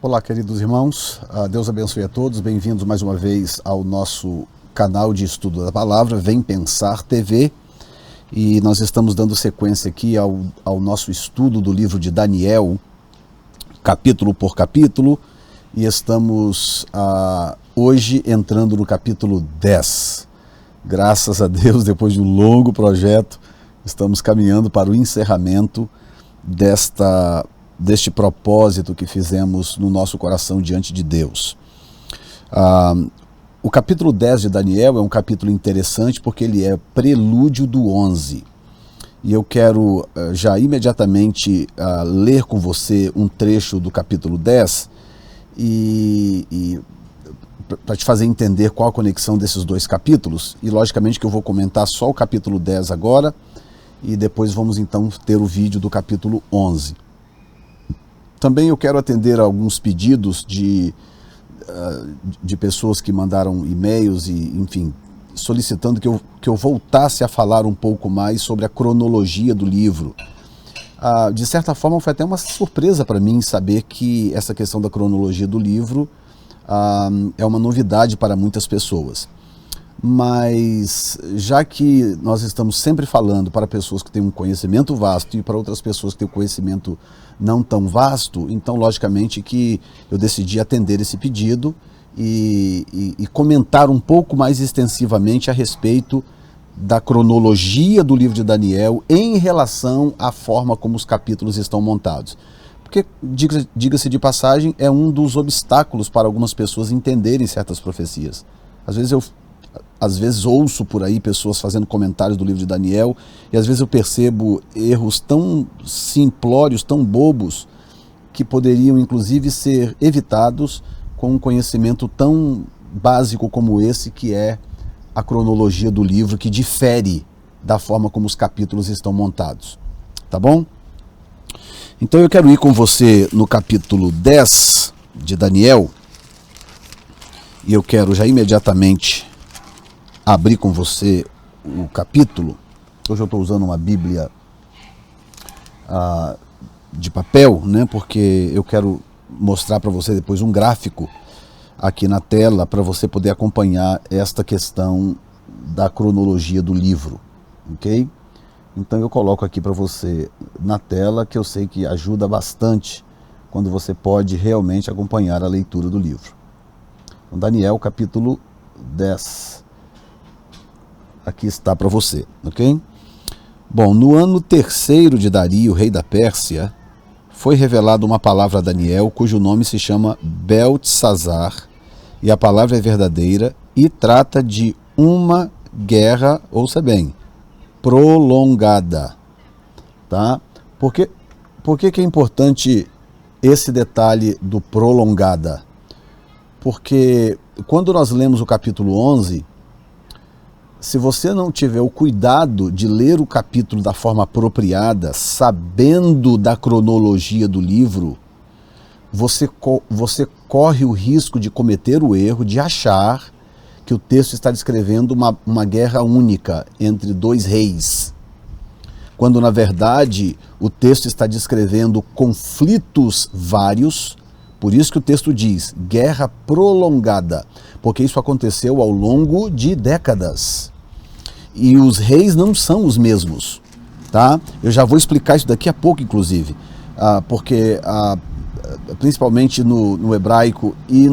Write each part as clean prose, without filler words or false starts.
Olá, queridos irmãos, Deus abençoe a todos, bem-vindos mais uma vez ao nosso canal de estudo da palavra, Vem Pensar TV, e nós estamos dando sequência aqui ao nosso estudo do livro de Daniel, capítulo por capítulo, e estamos hoje entrando no capítulo 10. Graças a Deus, depois de um longo projeto, estamos caminhando para o encerramento deste propósito que fizemos no nosso coração diante de Deus. O capítulo 10 de Daniel é um capítulo interessante porque ele é prelúdio do 11. E eu quero já imediatamente ler com você um trecho do capítulo 10 e para te fazer entender qual a conexão desses dois capítulos. E logicamente que eu vou comentar só o capítulo 10 agora e depois vamos então ter o vídeo do capítulo 11. Também eu quero atender a alguns pedidos de pessoas que mandaram e-mails e, enfim, solicitando que eu voltasse a falar um pouco mais sobre a cronologia do livro. De certa forma, foi até uma surpresa para mim saber que essa questão da cronologia do livro é uma novidade para muitas pessoas. Mas, já que nós estamos sempre falando para pessoas que têm um conhecimento vasto e para outras pessoas que têm um conhecimento não tão vasto, então, logicamente, que eu decidi atender esse pedido e comentar um pouco mais extensivamente a respeito da cronologia do livro de Daniel em relação à forma como os capítulos estão montados. Porque, diga-se de passagem, é um dos obstáculos para algumas pessoas entenderem certas profecias. Às vezes ouço por aí pessoas fazendo comentários do livro de Daniel e às vezes eu percebo erros tão simplórios, tão bobos, que poderiam inclusive ser evitados com um conhecimento tão básico como esse, que é a cronologia do livro, que difere da forma como os capítulos estão montados. Tá bom? Então eu quero ir com você no capítulo 10 de Daniel e eu quero já imediatamente abrir com você o capítulo. Hoje eu estou usando uma Bíblia de papel, né, porque eu quero mostrar para você depois um gráfico aqui na tela para você poder acompanhar esta questão da cronologia do livro, ok? Então eu coloco aqui para você na tela, que eu sei que ajuda bastante quando você pode realmente acompanhar a leitura do livro. Então, Daniel capítulo 10. Aqui está para você, ok? Bom, no ano 3º de Dario, rei da Pérsia, foi revelada uma palavra a Daniel, cujo nome se chama Beltesazar, e a palavra é verdadeira e trata de uma guerra, ouça bem, prolongada, tá? Por que é importante esse detalhe do prolongada? Porque quando nós lemos o capítulo 11, se você não tiver o cuidado de ler o capítulo da forma apropriada, sabendo da cronologia do livro, você corre o risco de cometer o erro de achar que o texto está descrevendo uma guerra única entre dois reis, quando na verdade o texto está descrevendo conflitos vários. Por isso que o texto diz guerra prolongada, porque isso aconteceu ao longo de décadas. E os reis não são os mesmos, tá? Eu já vou explicar isso daqui a pouco, inclusive, porque principalmente no hebraico e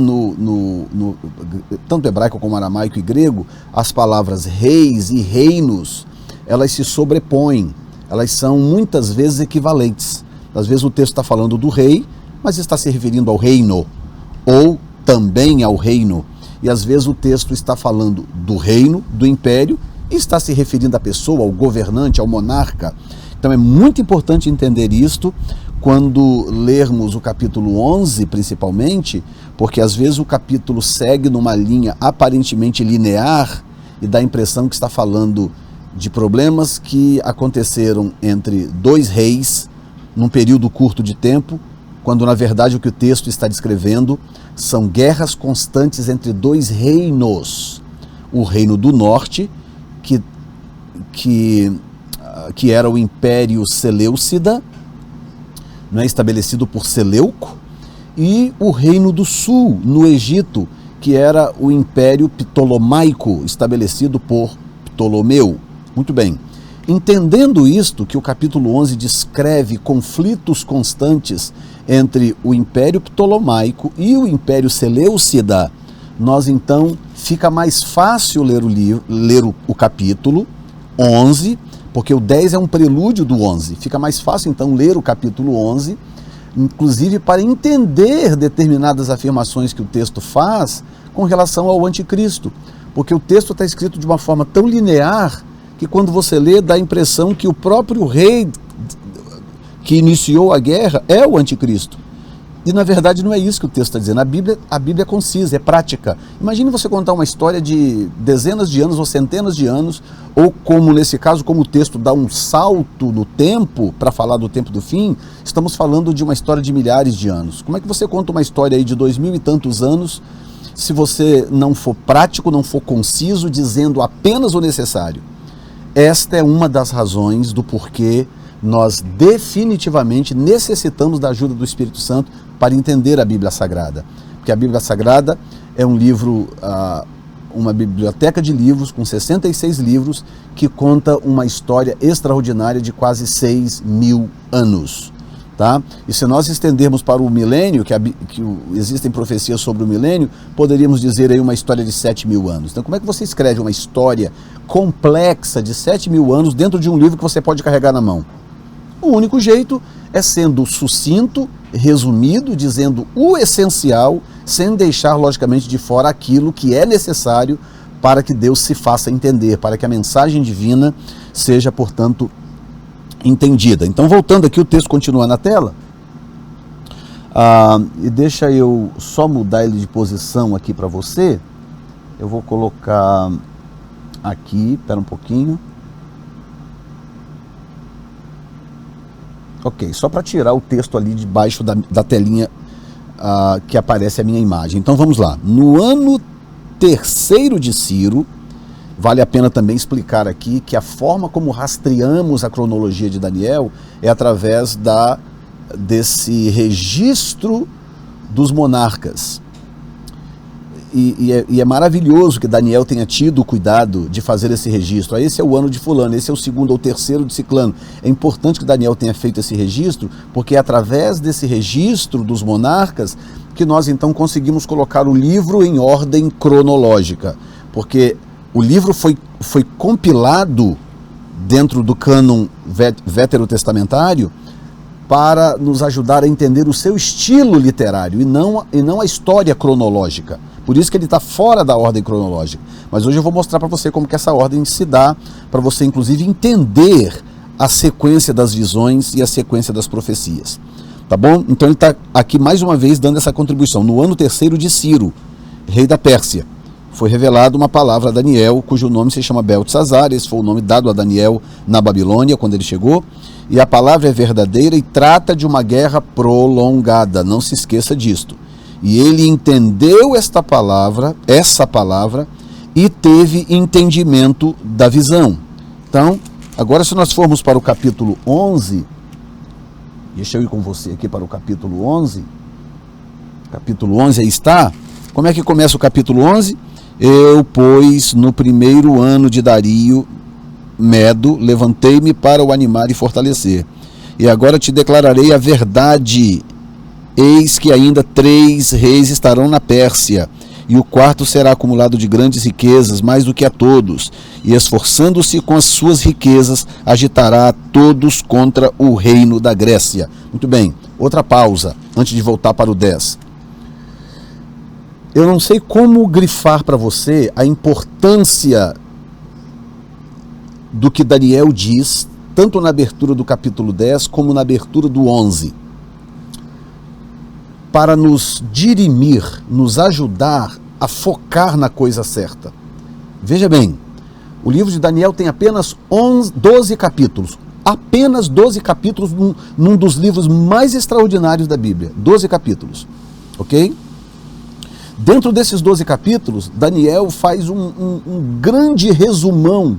tanto hebraico como aramaico e grego, as palavras reis e reinos, elas se sobrepõem, elas são muitas vezes equivalentes. Às vezes o texto está falando do rei, mas está se referindo ao reino, ou também ao reino. e às vezes o texto está falando do reino, do império, e está se referindo à pessoa, ao governante, ao monarca. Então é muito importante entender isto quando lermos o capítulo 11, principalmente, porque às vezes o capítulo segue numa linha aparentemente linear e dá a impressão que está falando de problemas que aconteceram entre dois reis num período curto de tempo, quando na verdade o que o texto está descrevendo são guerras constantes entre dois reinos. O reino do norte, que era o Império Seleucida, estabelecido por Seleuco, e o reino do sul, no Egito, que era o Império Ptolomaico, estabelecido por Ptolomeu. Muito bem. Entendendo isto, que o capítulo 11 descreve conflitos constantes entre o Império Ptolomaico e o Império Seleucida, nós então fica mais fácil ler o capítulo 11, porque o 10 é um prelúdio do 11. Fica mais fácil então ler o capítulo 11, inclusive para entender determinadas afirmações que o texto faz com relação ao anticristo, porque o texto está escrito de uma forma tão linear que quando você lê dá a impressão que o próprio rei que iniciou a guerra é o anticristo. E na verdade não é isso que o texto está dizendo. A Bíblia é concisa, é prática. Imagine você contar uma história de dezenas de anos ou centenas de anos, ou como nesse caso, como o texto dá um salto no tempo, para falar do tempo do fim, estamos falando de uma história de milhares de anos. Como é que você conta uma história aí de 2000 e tantos anos, se você não for prático, não for conciso, dizendo apenas o necessário? Esta é uma das razões do porquê nós definitivamente necessitamos da ajuda do Espírito Santo para entender a Bíblia Sagrada. Porque a Bíblia Sagrada é um livro, uma biblioteca de livros com 66 livros que conta uma história extraordinária de quase 6.000 anos. Tá? E se nós estendermos para o milênio, existem profecias sobre o milênio, poderíamos dizer aí uma história de 7.000 anos. Então como é que você escreve uma história complexa de 7.000 anos dentro de um livro que você pode carregar na mão? O único jeito é sendo sucinto, resumido, dizendo o essencial, sem deixar logicamente de fora aquilo que é necessário para que Deus se faça entender, para que a mensagem divina seja, portanto, entendida. Então, voltando aqui, o texto continua na tela. E deixa eu só mudar ele de posição aqui para você. Eu vou colocar aqui, espera um pouquinho. Ok, só para tirar o texto ali debaixo da telinha que aparece a minha imagem. Então vamos lá. No ano terceiro de Ciro, vale a pena também explicar aqui que a forma como rastreamos a cronologia de Daniel é através desse registro dos monarcas. E é maravilhoso que Daniel tenha tido o cuidado de fazer esse registro. Esse é o ano de fulano, esse é o segundo ou terceiro de ciclano. É importante que Daniel tenha feito esse registro, porque é através desse registro dos monarcas que nós então conseguimos colocar o livro em ordem cronológica. Porque o livro foi compilado dentro do cânon veterotestamentário para nos ajudar a entender o seu estilo literário e não a história cronológica. Por isso que ele está fora da ordem cronológica. Mas hoje eu vou mostrar para você como que essa ordem se dá, para você inclusive entender a sequência das visões e a sequência das profecias. Tá bom? Então ele está aqui mais uma vez dando essa contribuição. No ano terceiro de Ciro, rei da Pérsia, foi revelada uma palavra a Daniel, cujo nome se chama Beltesazar. Esse foi o nome dado a Daniel na Babilônia, quando ele chegou. E a palavra é verdadeira e trata de uma guerra prolongada. Não se esqueça disto. E ele entendeu essa palavra, e teve entendimento da visão. Então, agora se nós formos para o capítulo 11, deixa eu ir com você aqui para o capítulo 11. Capítulo 11, aí está. Como é que começa o capítulo 11? Eu, pois, no primeiro ano de Dario Medo, levantei-me para o animar e fortalecer. E agora te declararei a verdade. Eis que ainda 3 reis estarão na Pérsia, e o quarto será acumulado de grandes riquezas, mais do que a todos, e esforçando-se com as suas riquezas, agitará a todos contra o reino da Grécia. Muito bem, outra pausa, antes de voltar para o 10. Eu não sei como grifar para você a importância do que Daniel diz, tanto na abertura do capítulo 10 como na abertura do 11, para nos dirimir, nos ajudar a focar na coisa certa. Veja bem, o livro de Daniel tem apenas 12 capítulos, apenas 12 capítulos num dos livros mais extraordinários da Bíblia, 12 capítulos, ok? Dentro desses 12 capítulos, Daniel faz um grande resumão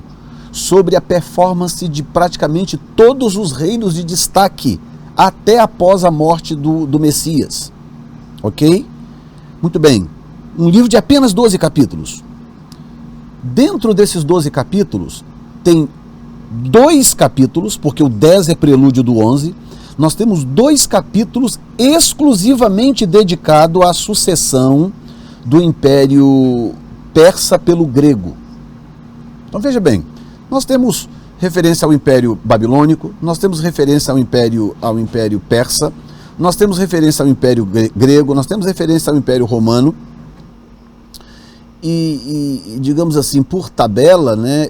sobre a performance de praticamente todos os reinos de destaque até após a morte do Messias, ok? Muito bem, um livro de apenas 12 capítulos. Dentro desses 12 capítulos, tem 2 capítulos, porque o 10 é prelúdio do 11, nós temos 2 capítulos exclusivamente dedicados à sucessão do Império Persa pelo grego. Então veja bem, nós temos referência ao Império Babilônico, nós temos referência ao Império Persa, nós temos referência ao Império Grego, nós temos referência ao Império Romano, e digamos assim, por tabela, né,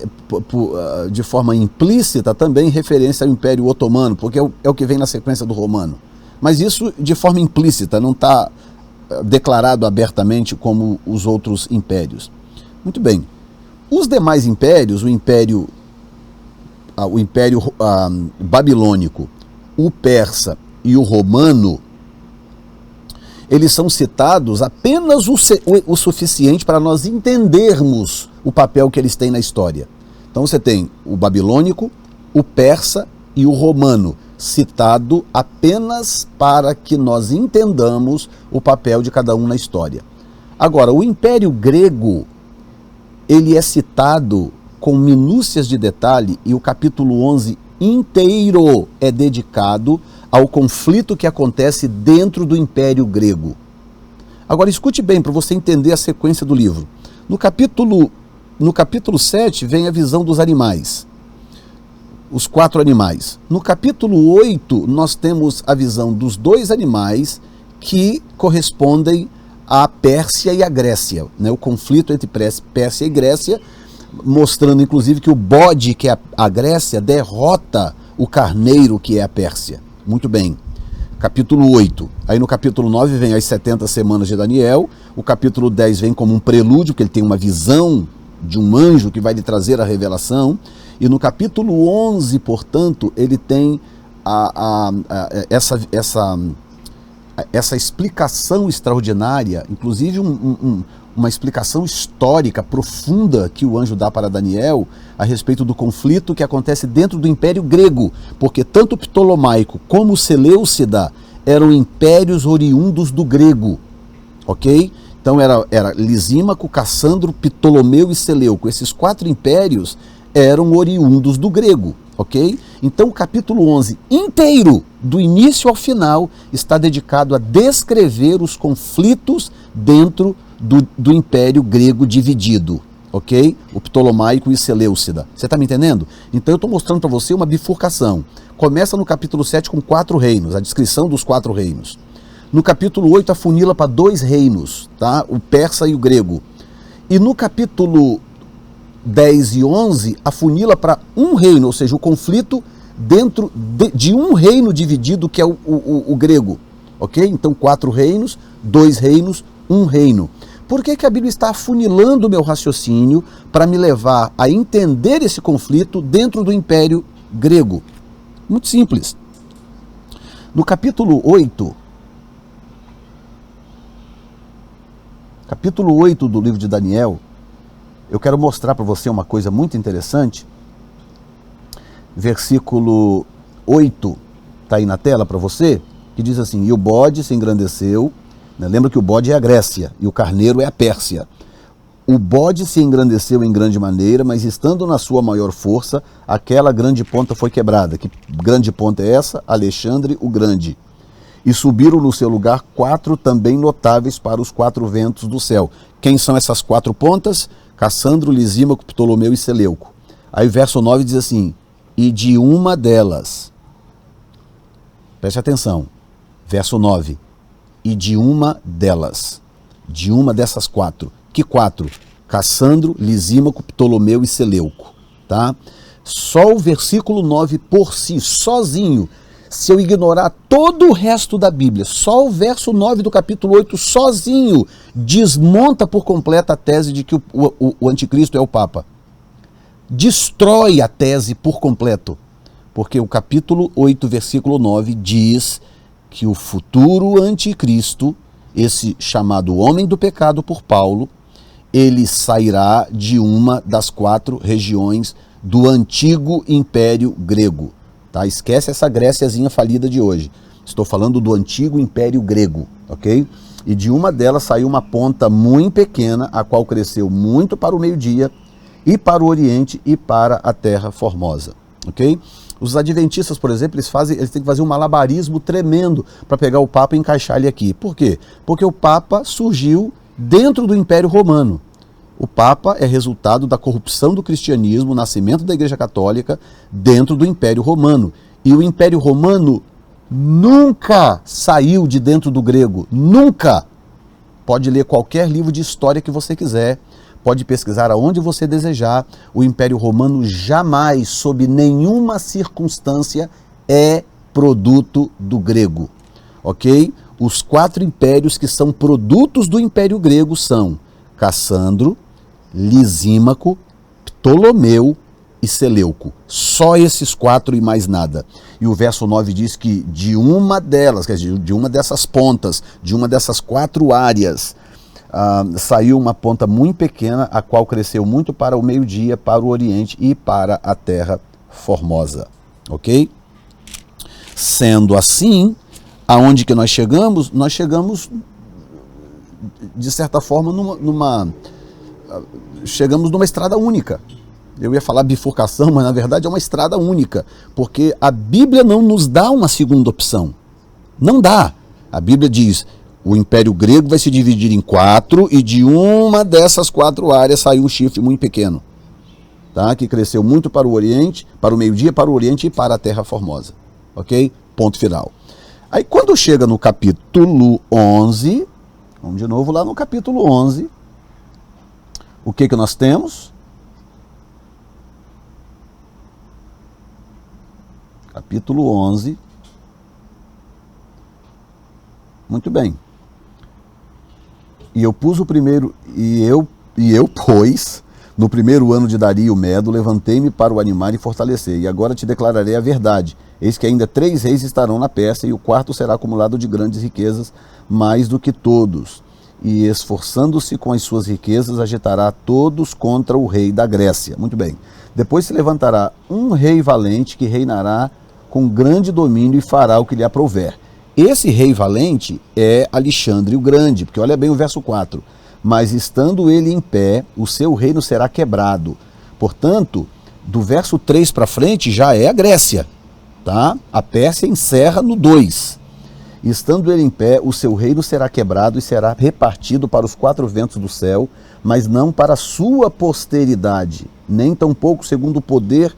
de forma implícita, também referência ao Império Otomano, porque é o que vem na sequência do Romano. Mas isso de forma implícita, não está declarado abertamente como os outros impérios. Muito bem. Os demais impérios, o Império Babilônico, o Persa e o Romano, eles são citados apenas o suficiente para nós entendermos o papel que eles têm na história. Então você tem o Babilônico, o Persa e o Romano, citado apenas para que nós entendamos o papel de cada um na história. Agora, o Império Grego, ele é citado com minúcias de detalhe, e o capítulo 11 inteiro é dedicado ao conflito que acontece dentro do Império Grego. Agora escute bem, para você entender a sequência do livro. No capítulo 7 vem a visão dos animais, os 4 animais. No capítulo 8 nós temos a visão dos 2 animais que correspondem à Pérsia e à Grécia, né? O conflito entre Pérsia e Grécia, mostrando inclusive que o bode, que é a Grécia, derrota o carneiro, que é a Pérsia. Muito bem. Capítulo 8. Aí no capítulo 9 vem as 70 semanas de Daniel. O capítulo 10 vem como um prelúdio, porque ele tem uma visão de um anjo que vai lhe trazer a revelação. E no capítulo 11, portanto, ele tem essa explicação extraordinária, inclusive uma explicação histórica profunda que o anjo dá para Daniel a respeito do conflito que acontece dentro do Império Grego, porque tanto o Ptolomaico como o Seleucida eram impérios oriundos do grego, ok? Então era Lisímaco, Cassandro, Ptolomeu e Seleuco. Esses 4 impérios eram oriundos do grego, ok? Então o capítulo 11 inteiro, do início ao final, está dedicado a descrever os conflitos dentro do Império Grego dividido, ok? O Ptolomaico e o Seleucida. Você está me entendendo? Então eu estou mostrando para você uma bifurcação. Começa no capítulo 7 com 4 reinos, a descrição dos 4 reinos. No capítulo 8 afunila para 2 reinos, tá? O persa e o grego. E no capítulo 10 e 11 afunila para um reino, ou seja, o conflito dentro de um reino dividido, que é o grego, ok? Então 4 reinos, 2 reinos, um reino. Por que a Bíblia está afunilando o meu raciocínio para me levar a entender esse conflito dentro do Império Grego? Muito simples. No capítulo 8 do livro de Daniel, eu quero mostrar para você uma coisa muito interessante. Versículo 8 está aí na tela para você, que diz assim: e o bode se engrandeceu, né? Lembra que o bode é a Grécia e o carneiro é a Pérsia. O bode se engrandeceu em grande maneira, mas estando na sua maior força, aquela grande ponta foi quebrada. Que grande ponta é essa? Alexandre o Grande. E subiram no seu lugar 4 também notáveis para os 4 ventos do céu. Quem são essas 4 pontas? Cassandro, Lisímaco, Ptolomeu e Seleuco. Aí o verso 9 diz assim: e de uma delas, preste atenção, verso 9, e de uma delas. de uma dessas quatro. Que quatro? Cassandro, Lisímaco, Ptolomeu e Seleuco. Tá? Só o versículo 9 por si, sozinho, se eu ignorar todo o resto da Bíblia, só o verso 9 do capítulo 8 sozinho desmonta por completo a tese de que o anticristo é o Papa. Destrói a tese por completo, porque o capítulo 8, versículo 9 diz que o futuro anticristo, esse chamado homem do pecado por Paulo, ele sairá de uma das quatro regiões do antigo Império Grego. Tá? Esquece essa Gréciazinha falida de hoje. Estou falando do antigo Império Grego, ok? E de uma delas saiu uma ponta muito pequena, a qual cresceu muito para o meio-dia, e para o Oriente, e para a Terra Formosa, ok? Os adventistas, por exemplo, eles têm que fazer um malabarismo tremendo para pegar o Papa e encaixar ele aqui. Por quê? Porque o Papa surgiu dentro do Império Romano. O Papa é resultado da corrupção do cristianismo, o nascimento da Igreja Católica dentro do Império Romano. E o Império Romano nunca saiu de dentro do grego, nunca. Pode ler qualquer livro de história que você quiser, pode pesquisar aonde você desejar. O Império Romano jamais, sob nenhuma circunstância, é produto do grego, ok? Os quatro impérios que são produtos do Império Grego são Cassandro, Lisímaco, Ptolomeu e Seleuco. Só esses quatro e mais nada. E o verso 9 diz que de uma delas, quer dizer, de uma dessas pontas, de uma dessas quatro áreas, saiu uma ponta muito pequena, a qual cresceu muito para o meio-dia, para o Oriente e para a Terra Formosa. Ok? Sendo assim, aonde que nós chegamos? Nós chegamos, de certa forma, chegamos numa estrada única. Eu ia falar bifurcação, mas na verdade é uma estrada única, porque a Bíblia não nos dá uma segunda opção. Não dá. A Bíblia diz, o Império Grego vai se dividir em quatro, e de uma dessas quatro áreas saiu um chifre muito pequeno, tá? Que cresceu muito para o Oriente, para o meio-dia, para o Oriente e para a Terra Formosa. Ok? Ponto final. Aí quando chega no capítulo 11, vamos de novo lá no capítulo 11, o que nós temos? Capítulo 11. Muito bem. E eu pus o primeiro, pois, no primeiro ano de Dario Medo, levantei-me para o animar e fortalecer, e agora te declararei a verdade. Eis que ainda 3 reis estarão na Pérsia, e o quarto será acumulado de grandes riquezas, mais do que todos. E esforçando-se com as suas riquezas, agitará todos contra o rei da Grécia. Muito bem. Depois se levantará um rei valente que reinará com grande domínio e fará o que lhe aprouver. Esse rei valente é Alexandre o Grande, porque olha bem o verso 4. Mas estando ele em pé, o seu reino será quebrado. Portanto, do verso 3 para frente já é a Grécia. Tá? A Pérsia encerra no 2. Estando ele em pé, o seu reino será quebrado e será repartido para os 4 ventos do céu, mas não para a sua posteridade, nem tampouco segundo o poder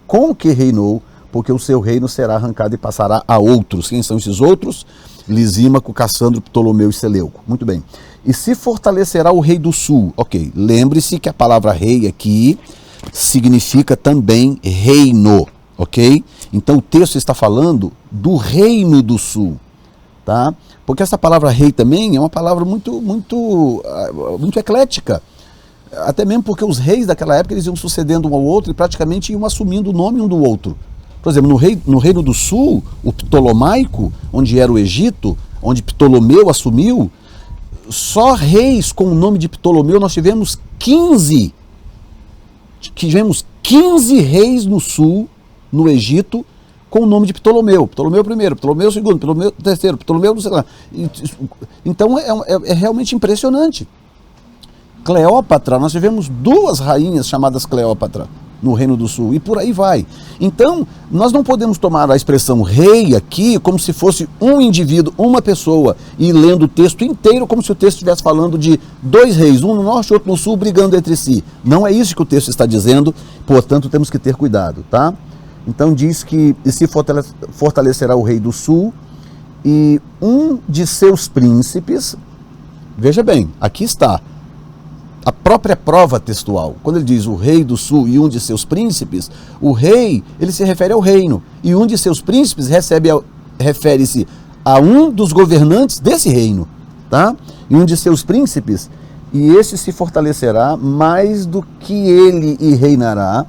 com que reinou, porque o seu reino será arrancado e passará a outros. Quem são esses outros? Lisímaco, Cassandro, Ptolomeu e Seleuco. Muito bem. E se fortalecerá o rei do sul. Ok, lembre-se que a palavra rei aqui significa também reino, ok? Então o texto está falando do reino do sul, tá? Porque essa palavra rei também é uma palavra muito eclética. Até mesmo porque os reis daquela época eles iam sucedendo um ao outro e praticamente iam assumindo o nome um do outro. Por exemplo, no Reino do Sul, o Ptolomaico, onde era o Egito, onde Ptolomeu assumiu, só reis com o nome de Ptolomeu nós tivemos 15. Tivemos 15 reis no sul, no Egito, com o nome de Ptolomeu. Ptolomeu I, Ptolomeu II, Ptolomeu III, Ptolomeu não sei lá. Então é realmente impressionante. Cleópatra, nós tivemos 2 rainhas chamadas Cleópatra no Reino do Sul, e por aí vai. Então, nós não podemos tomar a expressão rei aqui como se fosse um indivíduo, uma pessoa, e lendo o texto inteiro como se o texto estivesse falando de 2 reis, um no norte e outro no sul, brigando entre si. Não é isso que o texto está dizendo, portanto, temos que ter cuidado, tá? Então diz que se fortalecerá o rei do sul, e um de seus príncipes Veja bem, aqui está a própria prova textual. Quando ele diz o rei do sul e um de seus príncipes, o rei, ele se refere ao reino, e um de seus príncipes refere-se a um dos governantes desse reino, tá? E um de seus príncipes, e esse se fortalecerá mais do que ele e reinará,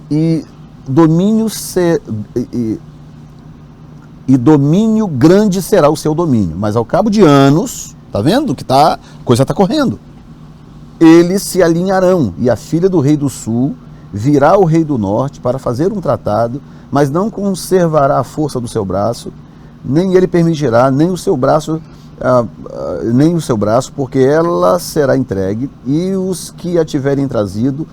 e domínio grande será o seu domínio. Mas ao cabo de anos, tá vendo que a coisa está correndo, eles se alinharão, e a filha do rei do sul virá ao rei do norte para fazer um tratado, mas não conservará a força do seu braço, nem ele permitirá, nem o seu braço, porque ela será entregue, e os que a tiverem trazido,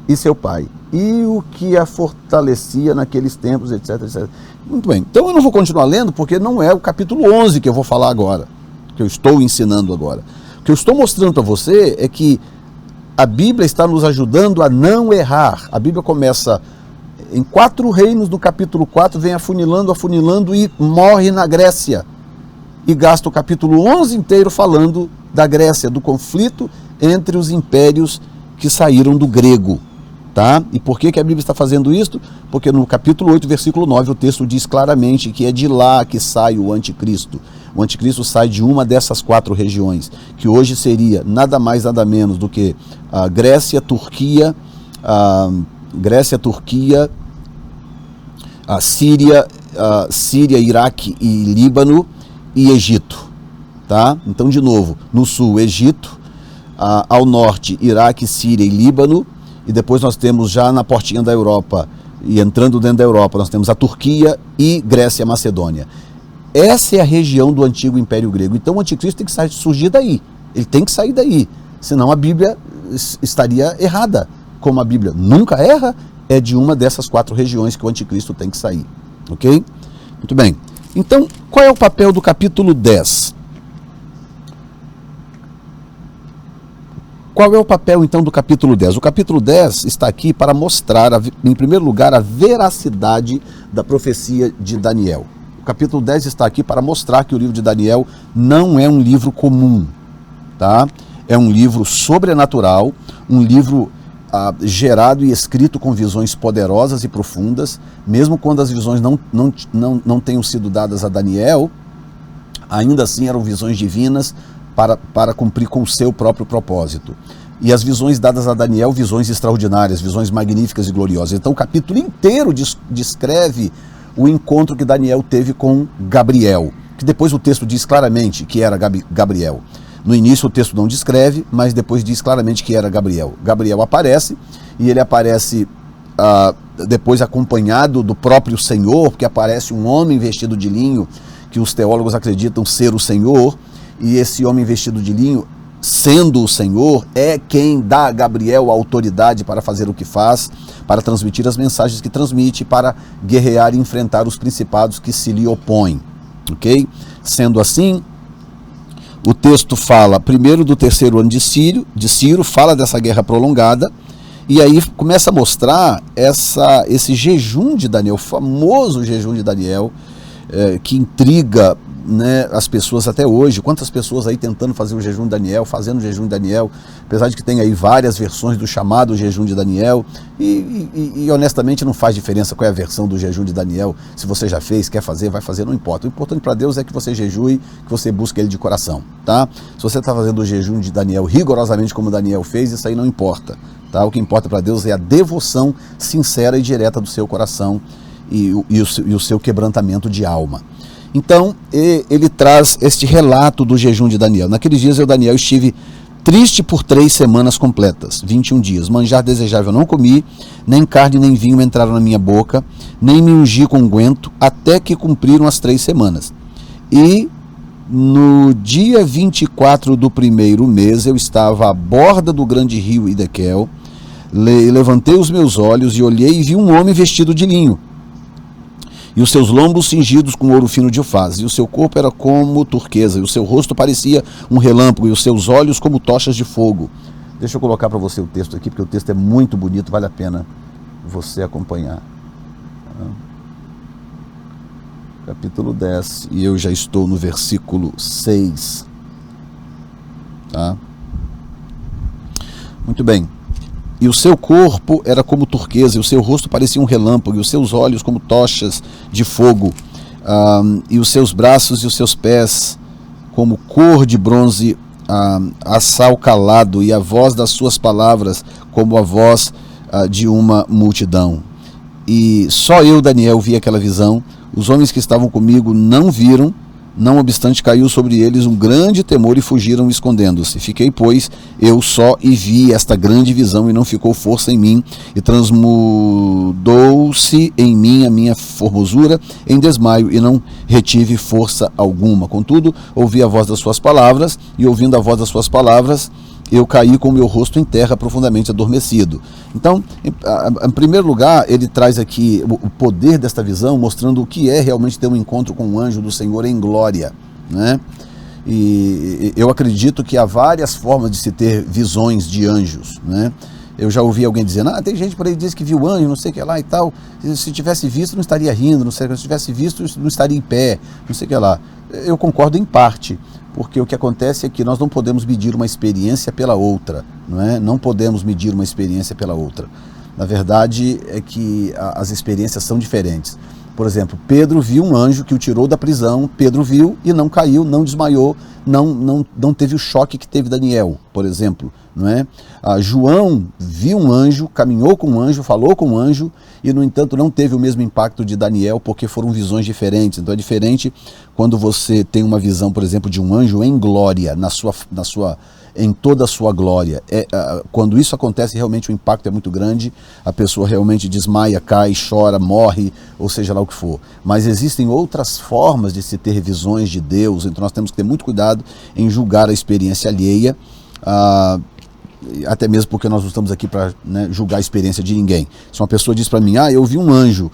e seu pai, e o que a fortalecia naqueles tempos, etc, etc. Muito bem, então eu não vou continuar lendo, porque não é o capítulo 11 que eu vou falar agora, que eu estou ensinando agora. O que eu estou mostrando para você é que a Bíblia está nos ajudando a não errar. A Bíblia começa em 4 reinos, no capítulo 4, vem afunilando e morre na Grécia. E gasta o capítulo 11 inteiro falando da Grécia, do conflito entre os impérios que saíram do grego. Tá? E por que a Bíblia está fazendo isso? Porque no capítulo 8, versículo 9, o texto diz claramente que é de lá que sai o anticristo. O anticristo sai de uma dessas 4 regiões, que hoje seria nada mais, nada menos do que a Grécia, Turquia, a Síria, Iraque e Líbano e Egito. Tá? Então, de novo, no sul, Egito, ao norte, Iraque, Síria e Líbano, e depois nós temos já na portinha da Europa, e entrando dentro da Europa, nós temos a Turquia e Grécia e Macedônia. Essa é a região do antigo Império Grego. Então o anticristo tem que surgir daí. Ele tem que sair daí. Senão a Bíblia estaria errada. Como a Bíblia nunca erra, é de uma dessas 4 regiões que o anticristo tem que sair. Ok? Muito bem. Então, qual é o papel do capítulo 10? Qual é o papel, então, do capítulo 10? O capítulo 10 está aqui para mostrar, em primeiro lugar, a veracidade da profecia de Daniel. O capítulo 10 está aqui para mostrar que o livro de Daniel não é um livro comum, tá? É um livro sobrenatural, um livro gerado e escrito com visões poderosas e profundas, mesmo quando as visões não tenham sido dadas a Daniel, ainda assim eram visões divinas para cumprir com o seu próprio propósito. E as visões dadas a Daniel, visões extraordinárias, visões magníficas e gloriosas. Então o capítulo inteiro descreve o encontro que Daniel teve com Gabriel, que depois o texto diz claramente que era Gabriel. No início o texto não descreve, mas depois diz claramente que era Gabriel. Gabriel aparece, e ele aparece depois acompanhado do próprio Senhor, porque aparece um homem vestido de linho, que os teólogos acreditam ser o Senhor, e esse homem vestido de linho, sendo o Senhor, é quem dá a Gabriel a autoridade para fazer o que faz, para transmitir as mensagens que transmite, para guerrear e enfrentar os principados que se lhe opõem. Ok? Sendo assim, o texto fala primeiro do 3º ano de Ciro, fala dessa guerra prolongada, e aí começa a mostrar esse jejum de Daniel, o famoso jejum de Daniel, que intriga, né, as pessoas até hoje. Quantas pessoas aí tentando fazer o jejum de Daniel, fazendo o jejum de Daniel, apesar de que tem aí várias versões do chamado jejum de Daniel, e honestamente não faz diferença qual é a versão do jejum de Daniel. Se você já fez, quer fazer, vai fazer, não importa. O importante para Deus é que você jejue, que você busque Ele de coração, tá? Se você está fazendo o jejum de Daniel rigorosamente como Daniel fez, isso aí não importa, tá? O que importa para Deus é a devoção sincera e direta do seu coração e o seu quebrantamento de alma. Então, ele traz este relato do jejum de Daniel. Naqueles dias eu, Daniel, estive triste por 3 semanas completas, 21 dias. Manjar desejável não comi, nem carne nem vinho entraram na minha boca, nem me ungi com unguento, até que cumpriram as 3 semanas. E no dia 24 do 1º mês, eu estava à borda do grande rio Hidekel, levantei os meus olhos e olhei e vi um homem vestido de linho, e os seus lombos cingidos com ouro fino de Ufaz, e o seu corpo era como turquesa, e o seu rosto parecia um relâmpago, e os seus olhos como tochas de fogo. Deixa eu colocar para você o texto aqui, porque o texto é muito bonito, vale a pena você acompanhar. Capítulo 10, e eu já estou no versículo 6. Tá? Muito bem. E o seu corpo era como turquesa, e o seu rosto parecia um relâmpago, e os seus olhos como tochas de fogo, e os seus braços e os seus pés como cor de bronze assal calado, e a voz das suas palavras como a voz de uma multidão. E só eu, Daniel, vi aquela visão. Os homens que estavam comigo não viram. Não obstante, caiu sobre eles um grande temor e fugiram escondendo-se. Fiquei, pois, eu só e vi esta grande visão, e não ficou força em mim, e transmudou-se em mim a minha formosura em desmaio, e não retive força alguma. Contudo, ouvi a voz das suas palavras, e ouvindo a voz das suas palavras, eu caí com o meu rosto em terra, profundamente adormecido. Então, em primeiro lugar, ele traz aqui o poder desta visão, mostrando o que é realmente ter um encontro com o anjo do Senhor em glória, né? E eu acredito que há várias formas de se ter visões de anjos, né? Eu já ouvi alguém dizendo, tem gente por aí que diz que viu anjo, não sei o que lá e tal. Se tivesse visto, não estaria rindo, não sei, se tivesse visto, não estaria em pé, não sei o que lá. Eu concordo em parte, porque o que acontece é que nós não podemos medir uma experiência pela outra, não é? Não podemos medir uma experiência pela outra. Na verdade, é que as experiências são diferentes. Por exemplo, Pedro viu um anjo que o tirou da prisão, Pedro viu e não caiu, não desmaiou, não teve o choque que teve Daniel, por exemplo, não é? João viu um anjo, caminhou com um anjo, falou com um anjo, e no entanto não teve o mesmo impacto de Daniel, porque foram visões diferentes. Então é diferente quando você tem uma visão, por exemplo, de um anjo em glória, em toda a sua glória. Quando isso acontece, realmente o impacto é muito grande, a pessoa realmente desmaia, cai, chora, morre, ou seja lá o que for. Mas existem outras formas de se ter visões de Deus, então nós temos que ter muito cuidado em julgar a experiência alheia, até mesmo porque nós não estamos aqui para, né, julgar a experiência de ninguém. Se uma pessoa diz para mim, eu vi um anjo,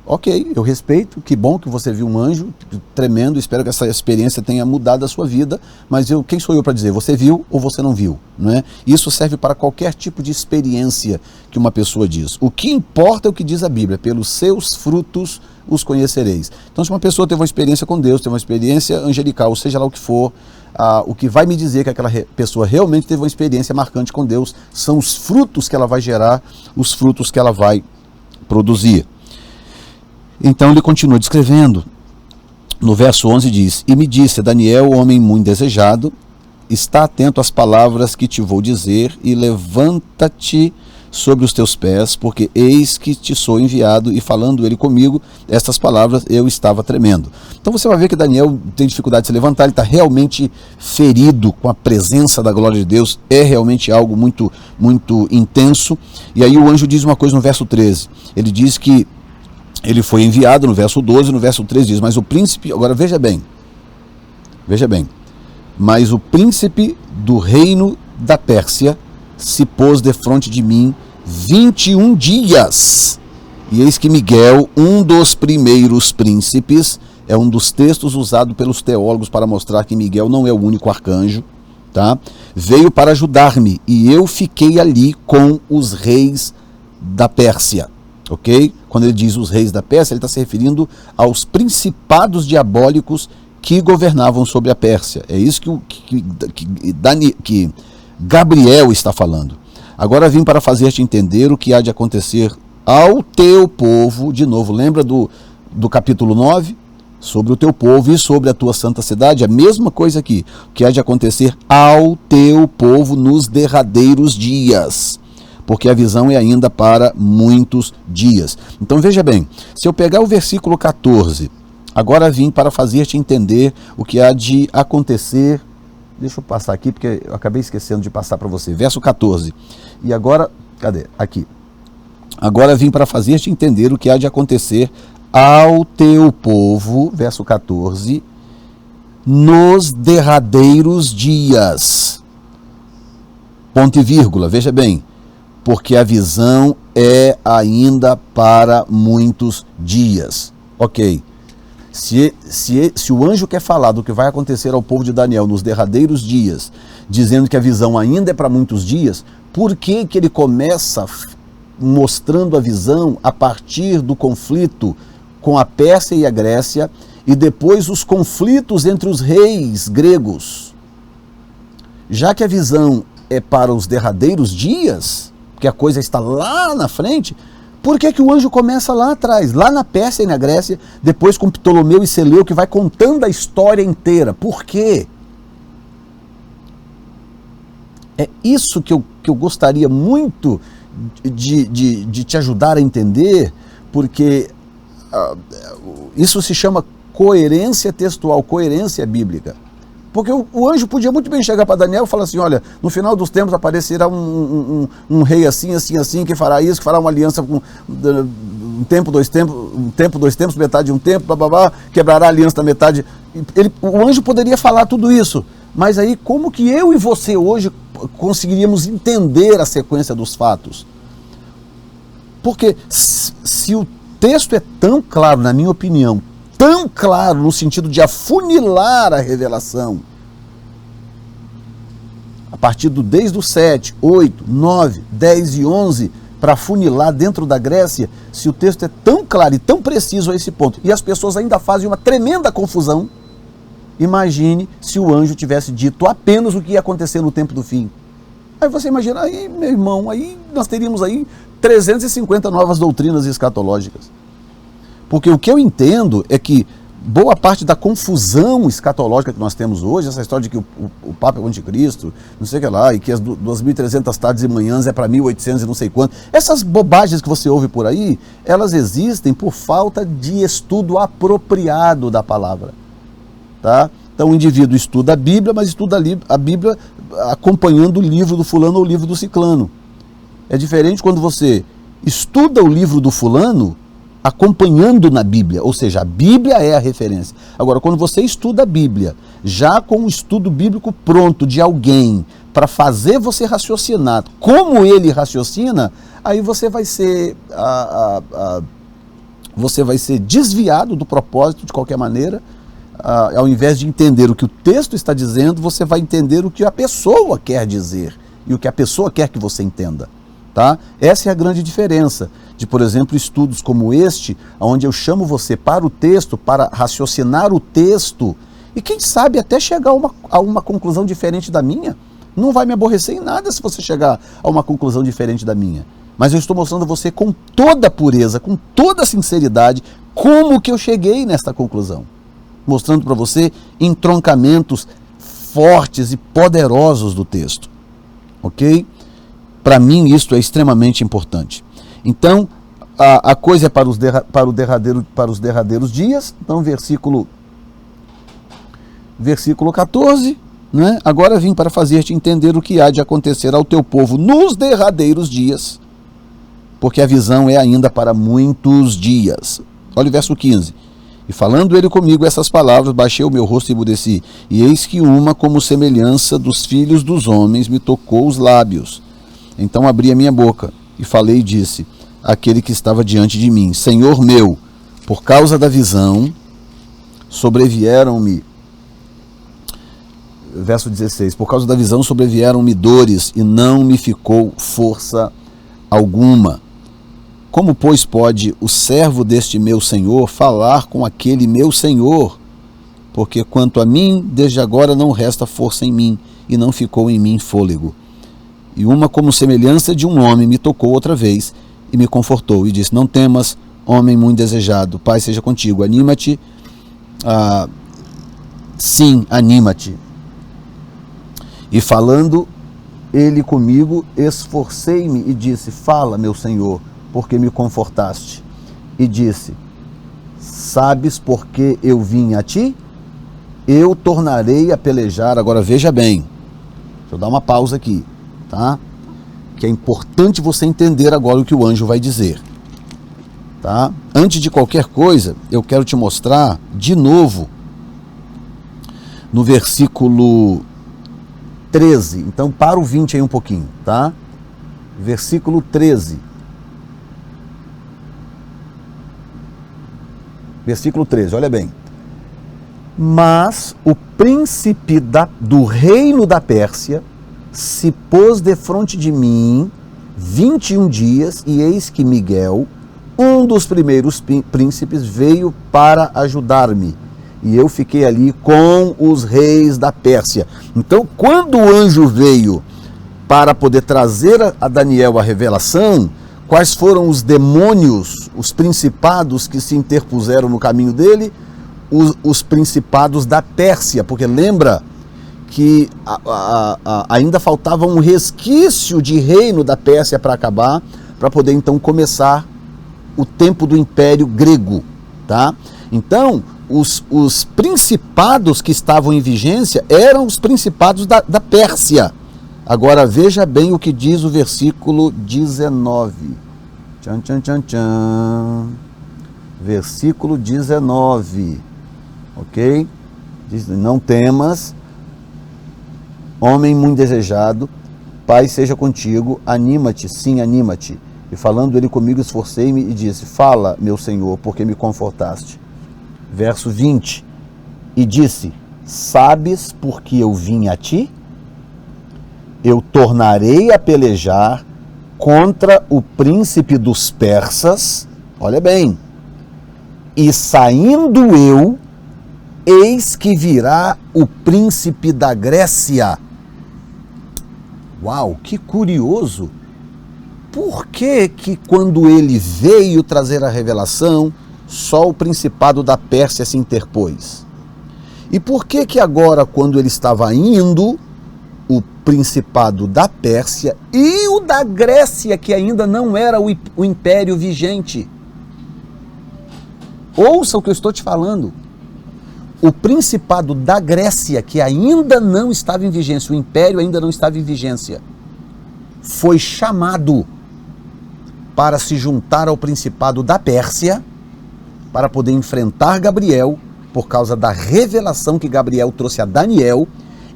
ok, eu respeito, que bom que você viu um anjo tremendo, espero que essa experiência tenha mudado a sua vida, mas quem sou eu para dizer, você viu ou você não viu? Não é? Isso serve para qualquer tipo de experiência que uma pessoa diz. O que importa é o que diz a Bíblia, pelos seus frutos os conhecereis. Então, se uma pessoa teve uma experiência com Deus, teve uma experiência angelical, seja lá o que for, o que vai me dizer que aquela pessoa realmente teve uma experiência marcante com Deus são os frutos que ela vai gerar, os frutos que ela vai produzir. Então ele continua descrevendo. No verso 11 diz, e me disse, Daniel, homem muito desejado, está atento às palavras que te vou dizer, e levanta-te sobre os teus pés, porque eis que te sou enviado. E falando ele comigo estas palavras, eu estava tremendo. Então você vai ver que Daniel tem dificuldade de se levantar, ele está realmente ferido com a presença da glória de Deus, é realmente algo muito, muito intenso. E aí o anjo diz uma coisa no verso 13, ele diz que ele foi enviado, no verso 12, no verso 13 diz, mas o príncipe, agora veja bem, mas o príncipe do reino da Pérsia se pôs defronte de mim 21 dias. E eis que Miguel, um dos primeiros príncipes, é um dos textos usados pelos teólogos para mostrar que Miguel não é o único arcanjo, tá? Veio para ajudar-me, e eu fiquei ali com os reis da Pérsia. Ok? Quando ele diz os reis da Pérsia, ele está se referindo aos principados diabólicos que governavam sobre a Pérsia. É isso que Gabriel está falando. Agora vim para fazer-te entender o que há de acontecer ao teu povo. De novo, lembra do capítulo 9? Sobre o teu povo e sobre a tua santa cidade. A mesma coisa aqui. O que há de acontecer ao teu povo nos derradeiros dias. Porque a visão é ainda para muitos dias. Então veja bem, se eu pegar o versículo 14, agora vim para fazer-te entender o que há de acontecer. Deixa eu passar aqui, porque eu acabei esquecendo de passar para você. Verso 14. E agora, cadê? Aqui. Agora vim para fazer-te entender o que há de acontecer ao teu povo, verso 14, nos derradeiros dias. Ponto e vírgula, veja bem. Porque a visão é ainda para muitos dias. Ok. Se o anjo quer falar do que vai acontecer ao povo de Daniel nos derradeiros dias, dizendo que a visão ainda é para muitos dias, por que ele começa mostrando a visão a partir do conflito com a Pérsia e a Grécia, e depois os conflitos entre os reis gregos? já que a visão é para os derradeiros dias, porque a coisa está lá na frente, por que que o anjo começa lá atrás, lá na Pérsia e na Grécia, depois com Ptolomeu e Seleu, que vai contando a história inteira? Por quê? É isso que eu gostaria muito de te ajudar a entender, porque isso se chama coerência textual, coerência bíblica. Porque o anjo podia muito bem chegar para Daniel e falar assim, olha, no final dos tempos aparecerá um rei assim, assim, assim, que fará isso, que fará uma aliança com um tempo, dois tempos, metade de um tempo, blá, blá, blá, quebrará a aliança da metade. O anjo poderia falar tudo isso, mas aí como que eu e você hoje conseguiríamos entender a sequência dos fatos? Porque se o texto é tão claro, na minha opinião, tão claro no sentido de afunilar a revelação, a partir desde o 7, 8, 9, 10 e 11, para afunilar dentro da Grécia, se o texto é tão claro e tão preciso a esse ponto, e as pessoas ainda fazem uma tremenda confusão, imagine se o anjo tivesse dito apenas o que ia acontecer no tempo do fim. Aí você imagina, aí meu irmão, aí nós teríamos aí 350 novas doutrinas escatológicas. Porque o que eu entendo é que boa parte da confusão escatológica que nós temos hoje, essa história de que o Papa é o anticristo, não sei o que lá, e que as 2.300 tardes e manhãs é para 1.800 e não sei quanto, essas bobagens que você ouve por aí, elas existem por falta de estudo apropriado da palavra. Tá? Então o indivíduo estuda a Bíblia, mas estuda a Bíblia acompanhando o livro do fulano ou o livro do ciclano. É diferente quando você estuda o livro do fulano acompanhando na Bíblia, ou seja, a Bíblia é a referência. Agora, quando você estuda a Bíblia, já com o estudo bíblico pronto de alguém para fazer você raciocinar como ele raciocina, aí você vai ser desviado do propósito de qualquer maneira. Ao invés de entender o que o texto está dizendo, você vai entender o que a pessoa quer dizer e o que a pessoa quer que você entenda. Tá? Essa é a grande diferença de, por exemplo, estudos como este, onde eu chamo você para o texto, para raciocinar o texto, e quem sabe até chegar a uma conclusão diferente da minha. Não vai me aborrecer em nada se você chegar a uma conclusão diferente da minha. Mas eu estou mostrando a você com toda a pureza, com toda a sinceridade, como que eu cheguei nesta conclusão. Mostrando para você entroncamentos fortes e poderosos do texto. Ok? Para mim, isso é extremamente importante. Então, a coisa é para os derradeiros dias. Então, versículo 14, né? Agora vim para fazer-te entender o que há de acontecer ao teu povo nos derradeiros dias, porque a visão é ainda para muitos dias. Olha o verso 15. E falando ele comigo essas palavras, baixei o meu rosto e emudeci. E eis que uma, como semelhança dos filhos dos homens, me tocou os lábios. Então abri a minha boca e falei e disse àquele que estava diante de mim: Senhor meu, por causa da visão, sobrevieram-me, verso 16, por causa da visão sobrevieram-me dores e não me ficou força alguma. Como, pois, pode o servo deste meu senhor falar com aquele meu senhor? Porque quanto a mim, desde agora não resta força em mim e não ficou em mim fôlego. E uma como semelhança de um homem me tocou outra vez e me confortou e disse: não temas, homem muito desejado, Pai seja contigo, anima-te, sim, anima-te. E falando ele comigo, esforcei-me e disse: fala, meu Senhor, porque me confortaste. E disse: sabes por que eu vim a ti? Eu tornarei a pelejar. Agora veja bem, deixa eu dar uma pausa aqui, tá? Que é importante você entender agora o que o anjo vai dizer, tá? Antes de qualquer coisa, eu quero te mostrar de novo no versículo 13. Então para o 20 aí um pouquinho, tá? Versículo 13. Versículo 13, olha bem. Mas o príncipe do reino da Pérsia se pôs defronte de mim 21 dias, e eis que Miguel, um dos primeiros príncipes, veio para ajudar-me. e eu fiquei ali com os reis da Pérsia. Então, quando o anjo veio para poder trazer a Daniel a revelação, quais foram os demônios, os principados que se interpuseram no caminho dele? Os principados da Pérsia, porque lembra que ainda faltava um resquício de reino da Pérsia para acabar, para poder então começar o tempo do Império Grego, tá? Então, os principados que estavam em vigência eram os principados da Pérsia. Agora veja bem o que diz o versículo 19. Tchan, tchan, tchan, tchan. Versículo 19. Ok? Diz: não temas, homem muito desejado, Pai seja contigo, anima-te, sim, anima-te. E falando ele comigo, esforcei-me e disse: fala, meu Senhor, porque me confortaste. Verso 20. E disse: sabes por que eu vim a ti? Eu tornarei a pelejar contra o príncipe dos persas, olha bem, e saindo eu, eis que virá o príncipe da Grécia. Uau, que curioso! Por que quando ele veio trazer a revelação, só o principado da Pérsia se interpôs? E por que agora, quando ele estava indo, o principado da Pérsia e o da Grécia, que ainda não era o império vigente? Ouça o que eu estou te falando. O principado da Grécia, que ainda não estava em vigência, o império ainda não estava em vigência, foi chamado para se juntar ao principado da Pérsia, para poder enfrentar Gabriel, por causa da revelação que Gabriel trouxe a Daniel,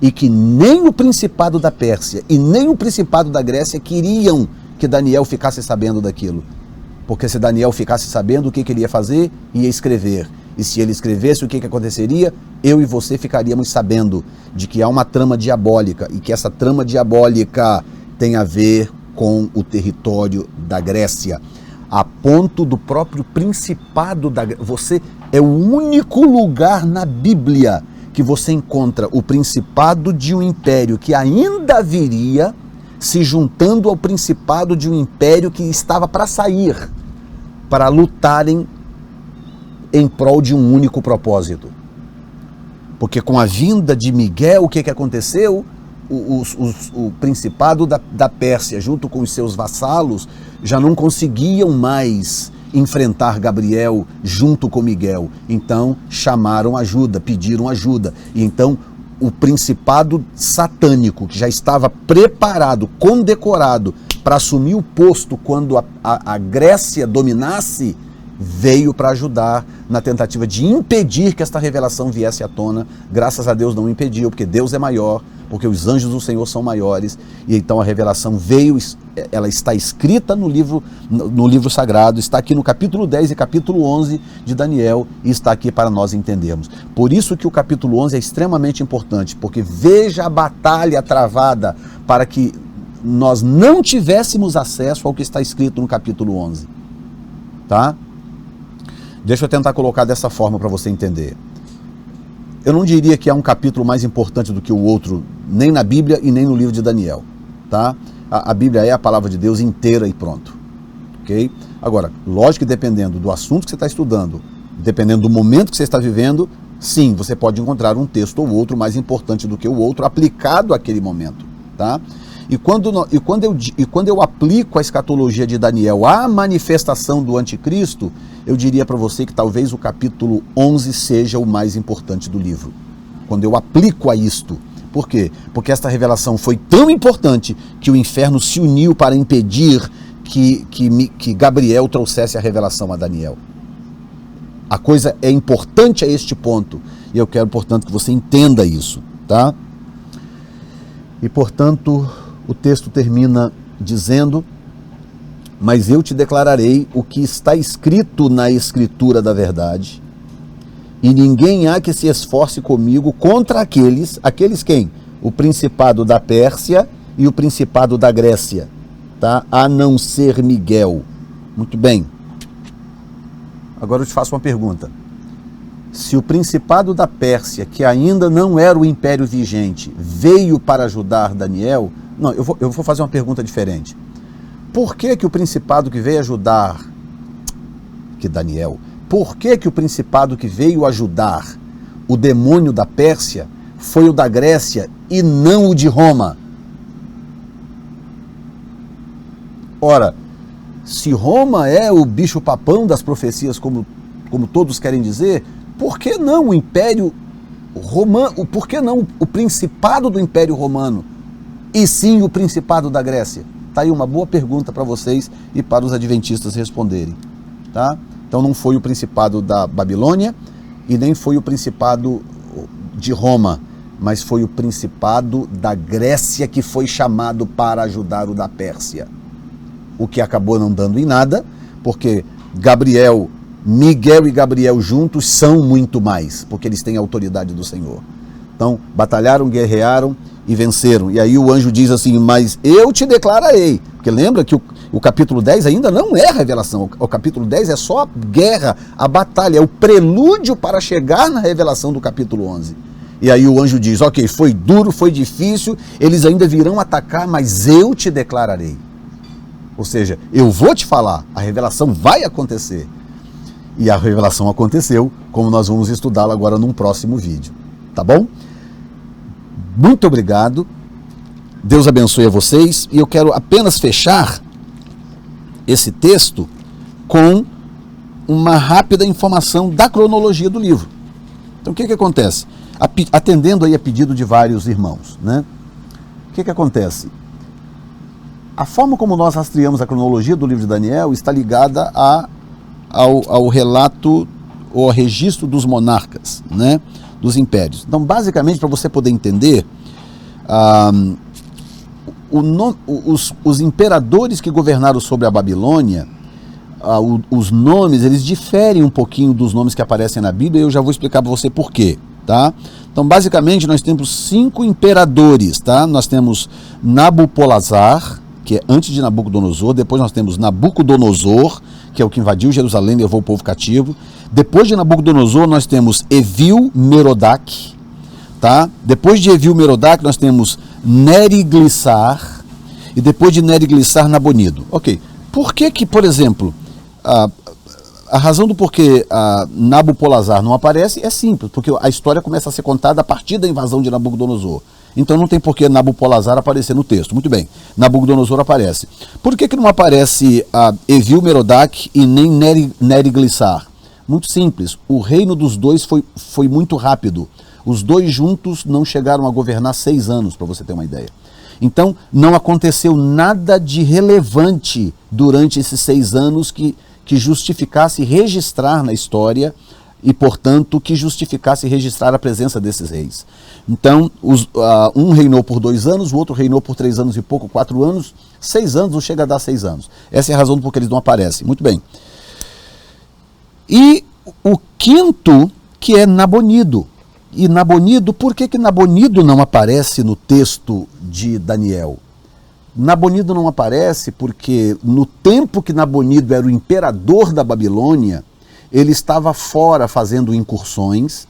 e que nem o principado da Pérsia e nem o principado da Grécia queriam que Daniel ficasse sabendo daquilo. Porque se Daniel ficasse sabendo, o que ele ia fazer? Ia escrever. E se ele escrevesse, o que aconteceria? Eu e você ficaríamos sabendo de que há uma trama diabólica, e que essa trama diabólica tem a ver com o território da Grécia, a ponto do próprio principado da Grécia. Você é o único lugar na Bíblia que você encontra o principado de um império que ainda viria se juntando ao principado de um império que estava para sair, para lutarem em prol de um único propósito. Porque com a vinda de Miguel, o que aconteceu? O principado da Pérsia, junto com os seus vassalos, já não conseguiam mais enfrentar Gabriel junto com Miguel. Então chamaram ajuda, pediram ajuda. E então o principado satânico, que já estava preparado, condecorado para assumir o posto quando a Grécia dominasse, veio para ajudar na tentativa de impedir que esta revelação viesse à tona. Graças a Deus não impediu, porque Deus é maior, porque os anjos do Senhor são maiores, e então a revelação veio, ela está escrita no livro sagrado, está aqui no capítulo 10 e capítulo 11 de Daniel, e está aqui para nós entendermos. Por isso que o capítulo 11 é extremamente importante, porque veja a batalha travada para que nós não tivéssemos acesso ao que está escrito no capítulo 11. Tá? Deixa eu tentar colocar dessa forma para você entender. Eu não diria que há um capítulo mais importante do que o outro, nem na Bíblia e nem no livro de Daniel. Tá? A Bíblia é a palavra de Deus inteira e pronto. Okay? Agora, lógico que dependendo do assunto que você está estudando, dependendo do momento que você está vivendo, sim, você pode encontrar um texto ou outro mais importante do que o outro, aplicado àquele momento. Tá? E quando eu aplico a escatologia de Daniel à manifestação do anticristo, eu diria para você que talvez o capítulo 11 seja o mais importante do livro. Quando eu aplico a isto. Por quê? Porque esta revelação foi tão importante que o inferno se uniu para impedir que Gabriel trouxesse a revelação a Daniel. A coisa é importante a este ponto. E eu quero, portanto, que você entenda isso. Tá? E, portanto, o texto termina dizendo: mas eu te declararei o que está escrito na escritura da verdade, e ninguém há que se esforce comigo contra aqueles quem? O principado da Pérsia e o principado da Grécia, tá? A não ser Miguel. Muito bem. Agora eu te faço uma pergunta. se o principado da Pérsia, que ainda não era o império vigente, veio para ajudar Daniel... Não, eu vou fazer uma pergunta diferente. Por que o principado que veio ajudar Daniel? Por que o principado que veio ajudar o demônio da Pérsia foi o da Grécia e não o de Roma? Ora, se Roma é o bicho-papão das profecias, como todos querem dizer, por que não o Império Romano? Por que não o principado do Império Romano? E sim o principado da Grécia? Está aí uma boa pergunta para vocês e para os adventistas responderem. Tá? Então não foi o principado da Babilônia e nem foi o principado de Roma, mas foi o principado da Grécia que foi chamado para ajudar o da Pérsia. O que acabou não dando em nada, porque Miguel e Gabriel juntos são muito mais, porque eles têm a autoridade do Senhor. Então, batalharam, guerrearam e venceram. E aí o anjo diz assim, mas eu te declararei. Porque lembra que o capítulo 10 ainda não é a revelação. O capítulo 10 é só a guerra, a batalha, é o prelúdio para chegar na revelação do capítulo 11. E aí o anjo diz, ok, foi duro, foi difícil, eles ainda virão atacar, mas eu te declararei. Ou seja, eu vou te falar, a revelação vai acontecer. E a revelação aconteceu, como nós vamos estudá-la agora num próximo vídeo. Tá bom? Muito obrigado. Deus abençoe a vocês. E eu quero apenas fechar esse texto com uma rápida informação da cronologia do livro. Então o que acontece? Atendendo aí a pedido de vários irmãos, né? O que acontece? A forma como nós rastreamos a cronologia do livro de Daniel está ligada ao relato ou ao registro dos monarcas, né, dos impérios. Então, basicamente, para você poder entender, os imperadores que governaram sobre a Babilônia, os nomes, eles diferem um pouquinho dos nomes que aparecem na Bíblia, e eu já vou explicar para você por quê. Tá? Então, basicamente, nós temos 5 imperadores. Tá? Nós temos Nabopolassar, que é antes de Nabucodonosor. Depois nós temos Nabucodonosor, que é o que invadiu Jerusalém e levou o povo cativo. Depois de Nabucodonosor nós temos Evil-Merodach, tá? Depois de Evil-Merodach nós temos Neriglissar, e depois de Neriglissar, Nabonido. Ok, por que, por exemplo, a razão do porquê Nabopolassar não aparece é simples, porque a história começa a ser contada a partir da invasão de Nabucodonosor. Então não tem por que Nabopolassar aparecer no texto. Muito bem, Nabucodonosor aparece. Por que não aparece Evil-Merodach e nem Neriglissar? Muito simples, o reino dos dois foi muito rápido. Os dois juntos não chegaram a governar 6 anos, para você ter uma ideia. Então não aconteceu nada de relevante durante esses 6 anos que justificasse registrar na história e, portanto, que justificasse registrar a presença desses reis. Então, um reinou por 2 anos, o outro reinou por 3 anos e pouco, 4 anos, 6 anos, não chega a dar 6 anos. Essa é a razão por que eles não aparecem. Muito bem. E o quinto, que é Nabonido. E Nabonido, por que Nabonido não aparece no texto de Daniel? Nabonido não aparece porque no tempo que Nabonido era o imperador da Babilônia, ele estava fora fazendo incursões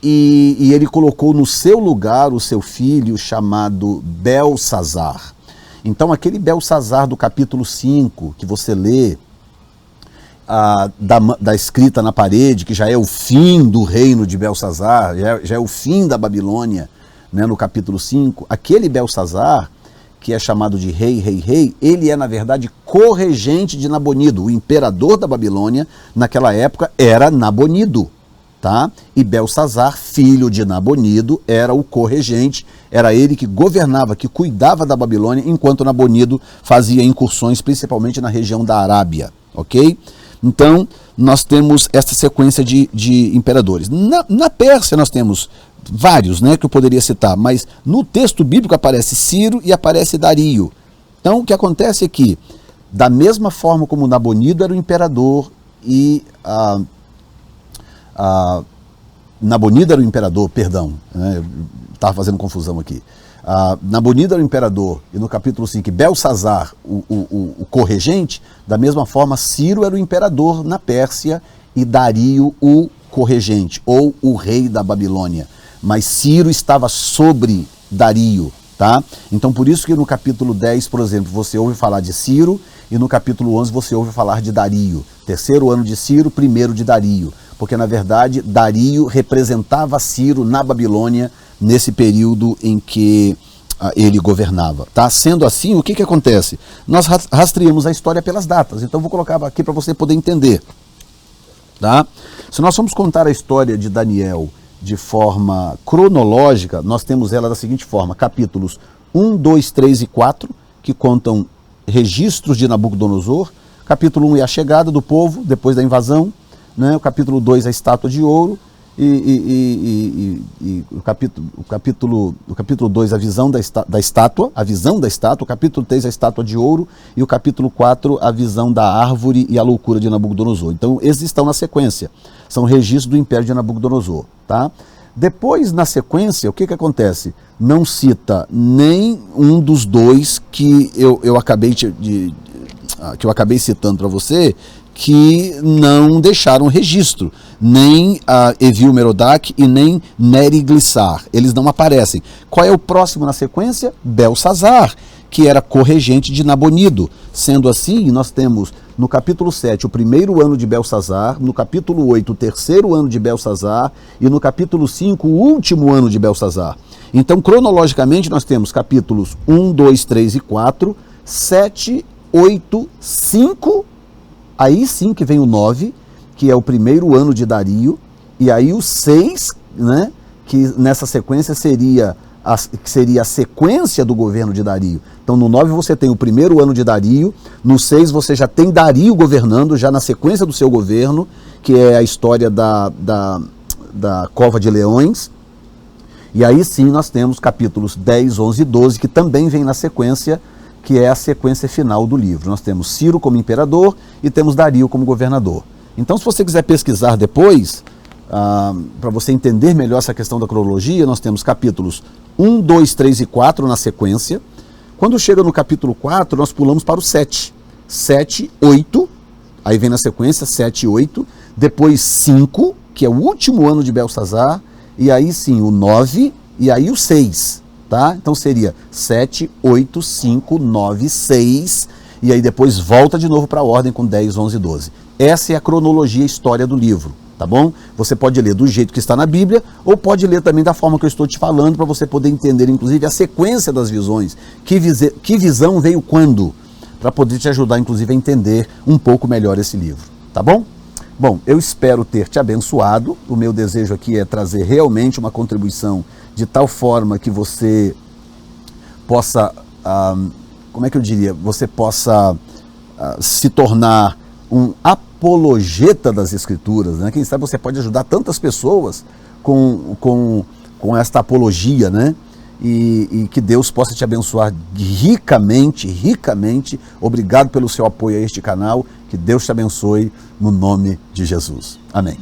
e ele colocou no seu lugar o seu filho chamado Belsazar. Então aquele Belsazar do capítulo 5 que você lê, da escrita na parede, que já é o fim do reino de Belsazar, já é o fim da Babilônia, né, no capítulo 5, aquele Belsazar, que é chamado de rei, ele é na verdade corregente de Nabonido. O imperador da Babilônia naquela época era Nabonido, tá? E Belsazar, filho de Nabonido, era o corregente, era ele que governava, que cuidava da Babilônia, enquanto Nabonido fazia incursões principalmente na região da Arábia, ok? Então nós temos essa sequência de imperadores. Na Pérsia nós temos vários, né, que eu poderia citar, mas no texto bíblico aparece Ciro e aparece Dario. Então o que acontece é que, da mesma forma como Nabonido era o imperador e Nabonido era o imperador, perdão, né, estava fazendo confusão aqui. Nabonido era o imperador e no capítulo 5 Belsazar o corregente, da mesma forma Ciro era o imperador na Pérsia e Dario o corregente, ou o rei da Babilônia, mas Ciro estava sobre Dario, tá? Então por isso que no capítulo 10, por exemplo, você ouve falar de Ciro, e no capítulo 11 você ouve falar de Dario. Terceiro ano de Ciro, primeiro de Dario. Porque na verdade Dario representava Ciro na Babilônia nesse período em que ele governava, tá? Sendo assim, o que acontece? Nós rastreamos a história pelas datas, então vou colocar aqui para você poder entender, tá? Se nós formos contar a história de Daniel de forma cronológica, nós temos ela da seguinte forma: capítulos 1, 2, 3 e 4, que contam registros de Nabucodonosor. Capítulo 1 é a chegada do povo depois da invasão, né? O capítulo 2 a estátua de ouro, o capítulo 2 a visão da estátua, o capítulo 3 a estátua de ouro, e o capítulo 4 a visão da árvore e a loucura de Nabucodonosor. Então esses estão na sequência, são registros do império de Nabucodonosor, tá? Depois, na sequência, o que acontece? Não cita nem um dos dois que eu acabei citando para você, que não deixaram registro, nem Evil Merodach e nem Neriglissar, eles não aparecem. Qual é o próximo na sequência? Belsazar, que era corregente de Nabonido. Sendo assim, nós temos no capítulo 7 o primeiro ano de Belsazar, no capítulo 8 o terceiro ano de Belsazar e no capítulo 5 o último ano de Belsazar. Então, cronologicamente, nós temos capítulos 1, 2, 3 e 4, 7, 8, 5, aí sim que vem o 9, que é o primeiro ano de Dario, e aí o 6, né, que nessa sequência seria a sequência do governo de Dario. Então no 9 você tem o primeiro ano de Dario, no 6 você já tem Dario governando, já na sequência do seu governo, que é a história da Cova de Leões, e aí sim nós temos capítulos 10, 11 e 12, que também vem na sequência, que é a sequência final do livro. Nós temos Ciro como imperador e temos Dario como governador. Então, se você quiser pesquisar depois, para você entender melhor essa questão da cronologia, nós temos capítulos 1, 2, 3 e 4 na sequência. Quando chega no capítulo 4, nós pulamos para o 7. 7, 8, aí vem na sequência 7 e 8, depois 5, que é o último ano de Belsazar, e aí sim o 9 e aí o 6. Tá? Então seria 7, 8, 5, 9, 6, e aí depois volta de novo para a ordem com 10, 11 e 12. Essa é a cronologia e história do livro, tá bom? Você pode ler do jeito que está na Bíblia, ou pode ler também da forma que eu estou te falando, para você poder entender, inclusive, a sequência das visões. Que visão veio quando? Para poder te ajudar, inclusive, a entender um pouco melhor esse livro, tá bom? Bom, eu espero ter te abençoado. O meu desejo aqui é trazer realmente uma contribuição de tal forma que você possa, como é que eu diria, você possa se tornar um apologeta das Escrituras, né? Quem sabe você pode ajudar tantas pessoas com esta apologia, né? E que Deus possa te abençoar ricamente, ricamente. Obrigado pelo seu apoio a este canal. Que Deus te abençoe no nome de Jesus. Amém.